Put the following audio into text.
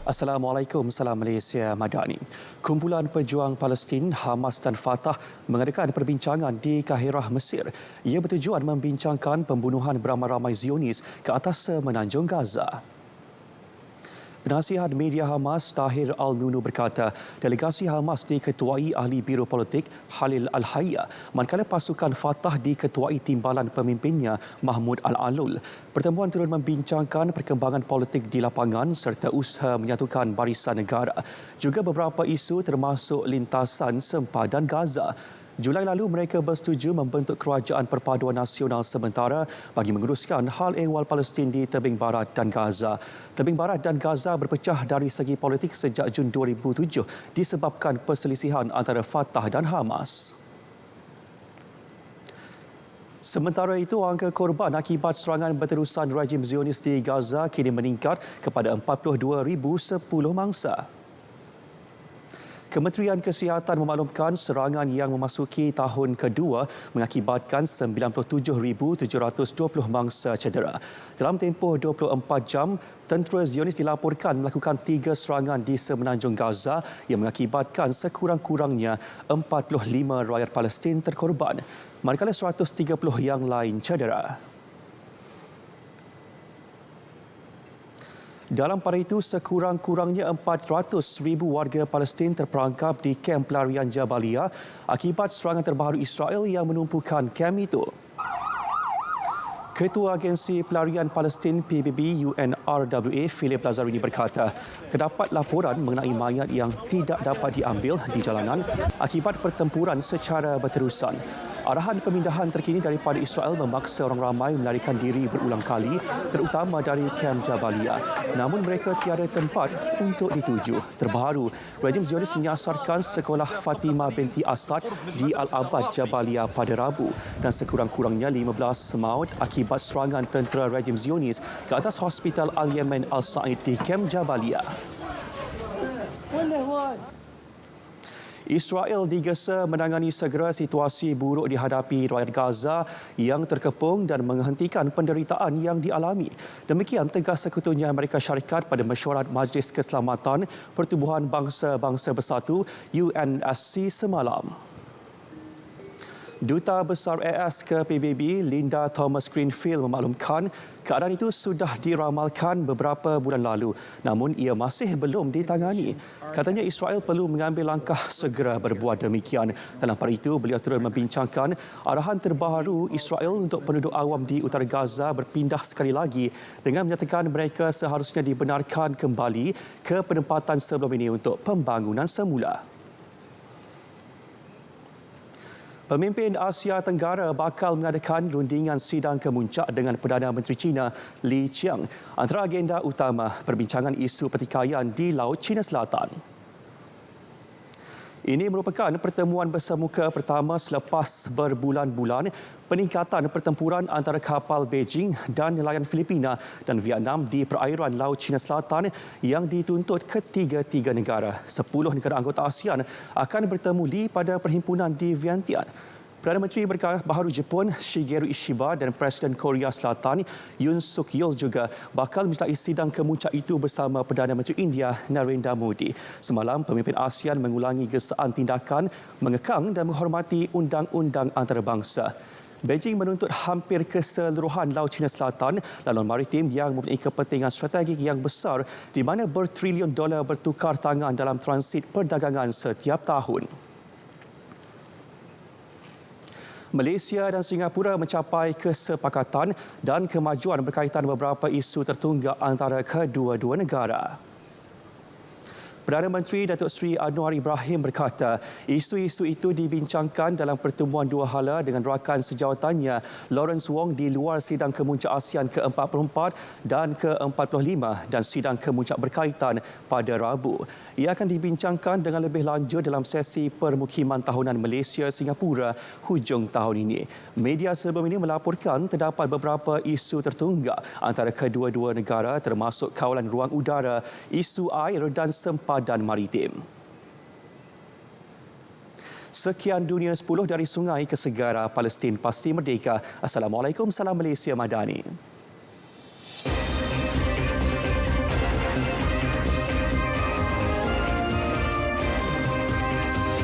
Assalamualaikum, salam Malaysia Madani. Kumpulan pejuang Palestin, Hamas dan Fatah mengadakan perbincangan di Kahirah, Mesir. Ia bertujuan membincangkan pembunuhan beramai-ramai Zionis ke atas semenanjung Gaza. Penasihat media Hamas, Tahir Al-Nunu berkata, delegasi Hamas diketuai ahli Biro Politik Khalil Al-Hayya, manakala pasukan Fatah diketuai timbalan pemimpinnya Mahmud Al-Alul. Pertemuan turut membincangkan perkembangan politik di lapangan serta usaha menyatukan barisan negara. Juga beberapa isu termasuk lintasan sempadan Gaza. Julai lalu mereka bersetuju membentuk Kerajaan Perpaduan Nasional sementara bagi menguruskan hal ehwal Palestin di Tebing Barat dan Gaza. Tebing Barat dan Gaza berpecah dari segi politik sejak Jun 2007 disebabkan perselisihan antara Fatah dan Hamas. Sementara itu, angka korban akibat serangan berterusan rejim Zionis di Gaza kini meningkat kepada 42,010 mangsa. Kementerian Kesihatan memaklumkan serangan yang memasuki tahun kedua mengakibatkan 97,720 mangsa cedera. Dalam tempoh 24 jam, tentera Zionis dilaporkan melakukan 3 serangan di semenanjung Gaza yang mengakibatkan sekurang-kurangnya 45 rakyat Palestin terkorban, manakala 130 yang lain cedera. Dalam pada itu, sekurang-kurangnya 400,000 warga Palestin terperangkap di kem pelarian Jabalia akibat serangan terbaru Israel yang menumpukan kem itu. Ketua Agensi Pelarian Palestin PBB UNRWA, Philip Lazarini berkata, terdapat laporan mengenai mayat yang tidak dapat diambil di jalanan akibat pertempuran secara berterusan. Arahan pemindahan terkini daripada Israel memaksa orang ramai melarikan diri berulang kali, terutama dari kem Jabalia. Namun mereka tiada tempat untuk dituju. Terbaru, rejim Zionis menyasarkan sekolah Fatimah binti Asad di Al-Abad Jabalia pada Rabu dan sekurang-kurangnya 15 maut akibat serangan tentera rejim Zionis ke atas Hospital Al-Yemen Al-Said di kem Jabalia. Israel digesa menangani segera situasi buruk dihadapi rakyat Gaza yang terkepung dan menghentikan penderitaan yang dialami. Demikian tegas Sekutunya Amerika Syarikat pada mesyuarat Majlis Keselamatan Pertubuhan Bangsa-Bangsa Bersatu UNSC semalam. Duta Besar AS ke PBB, Linda Thomas-Greenfield memaklumkan keadaan itu sudah diramalkan beberapa bulan lalu, namun ia masih belum ditangani. Katanya Israel perlu mengambil langkah segera berbuat demikian. Dalam pada itu, beliau turut membincangkan arahan terbaru Israel untuk penduduk awam di utara Gaza berpindah sekali lagi dengan menyatakan mereka seharusnya dibenarkan kembali ke penempatan sebelum ini untuk pembangunan semula. Pemimpin Asia Tenggara bakal mengadakan rundingan sidang kemuncak dengan Perdana Menteri China Li Qiang. Antara agenda utama perbincangan isu pertikaian di Laut China Selatan. Ini merupakan pertemuan bersemuka pertama selepas berbulan-bulan peningkatan pertempuran antara kapal Beijing dan nelayan Filipina dan Vietnam di perairan Laut China Selatan yang dituntut ketiga-tiga negara. 10 negara anggota ASEAN akan bertemu Li pada perhimpunan di Vientiane. Perdana Menteri Baharu Jepun Shigeru Ishiba dan Presiden Korea Selatan Yoon Suk Yeol juga bakal menyertai sidang kemuncak itu bersama Perdana Menteri India Narendra Modi. Semalam, pemimpin ASEAN mengulangi gesaan tindakan mengekang dan menghormati undang-undang antarabangsa. Beijing menuntut hampir keseluruhan Laut China Selatan laluan maritim yang mempunyai kepentingan strategik yang besar di mana bertrilion dolar bertukar tangan dalam transit perdagangan setiap tahun. Malaysia dan Singapura mencapai kesepakatan dan kemajuan berkaitan beberapa isu tertunggak antara kedua-dua negara. Perdana Menteri Datuk Seri Anwar Ibrahim berkata, isu-isu itu dibincangkan dalam pertemuan dua hala dengan rakan sejawatannya Lawrence Wong di luar sidang kemuncak ASEAN ke-44 dan ke-45 dan sidang kemuncak berkaitan pada Rabu. Ia akan dibincangkan dengan lebih lanjut dalam sesi permukiman tahunan Malaysia-Singapura hujung tahun ini. Media sebelum ini melaporkan terdapat beberapa isu tertunggak antara kedua-dua negara termasuk kawalan ruang udara, isu air dan sempadan maritim. Sekian Dunia 10 dari sungai ke segara, Palestin pasti merdeka. Assalamualaikum, salam Malaysia Madani.